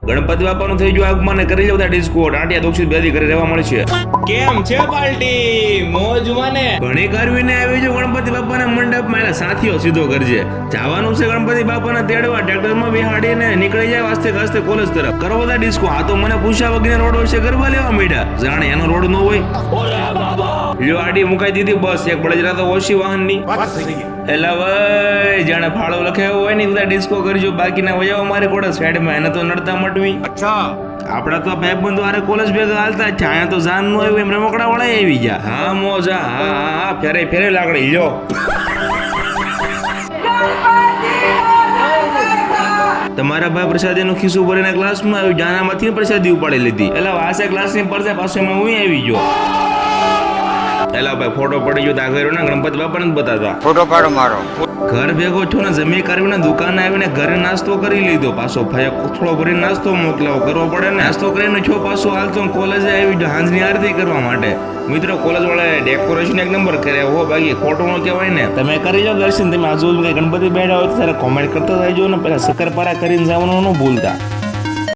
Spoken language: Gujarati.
ગણપતિ બાપાનું થઈ ગયું આગમન, કરી લો બધા ડિસ્કો, ટાંટિયા દોક્ષિત બેદી ઘરે રહેવા મળશે. કેમ છે પાર્ટી? મોજમાં ને? ઘણી કરવીને આવી જો ગણપતિ બાપાના મંડપમાં, એના સાથીઓ સીધો કરજે. જવાનું છે ગણપતિ બાપાને તેડવા, ટ્રેક્ટરમાં બેહાડીને નીકળી જાય વાસ્તે ગાસ્તે કોલેજ તરફ. કરો બધા ડિસ્કો. આ તો મને પૂછ્યા વગર રોડ વિશે ગરબા લેવા માંડ્યા, જાણે એનો રોડ ન હોય. લ્યો આડી મુકાઈ દીધી બસ, એક બળજરા તો ઓછી વાહનની. એલા ભાઈ, જાણે ફાળો લખાયો હોય ને બધા ડિસ્કો કરજો, બાકીના વજાવો મારે કોડે સાઈડમાં, એને તો નડતા મટવી. આપડા તો ભાઈબંધો આરે કોલેજ ભેગા હાલતા છે, અહીંયા તો જાન નું આવ્યું એમ રમકડા વાળા આવી ગયા. હા મોજા, હા ફેરે ફેરે લાકડી લ્યો. તમારા ભાઈ પ્રસાદી નું ખિસ્સું ભરીને ક્લાસમાં આવ્યું, જાનામાંથી પ્રસાદી ઉપાડી લીધી. એટલે વાસે ક્લાસ ની પડશે પાછળમાં હું આવી ગયો. એલા ભાઈ ફોટો પડી ગયો, આગળ ને ગણપતિ બાપા ને બતાતા ફોટો પાડો મારો. ઘર ભેગો છો ને જમી કરીને દુકાને આવીને ઘરે નાસ્તો કરી લીધો, પાછો ભાઈ કોથળો ભરીને નાસ્તો મોકલાવો કરવો પડે ને. નાસ્તો કરીને છો પાછો હાલતો કોલેજે આવી હાંજની આરતી કરવા માટે. મિત્રો કોલેજ વાળા ડેકોરેશન એક નંબર કર્યા હો, બાકી ખોટું ન કહેવાય ને. તમે કરી જાઓ દર્શન, તમે આજુ ગણપતિ બેઠા હોય તો કોમેન્ટ કરતા રહેજો ને, પેલા શક્કરપારા કરીને જવાનું ન ભૂલતા.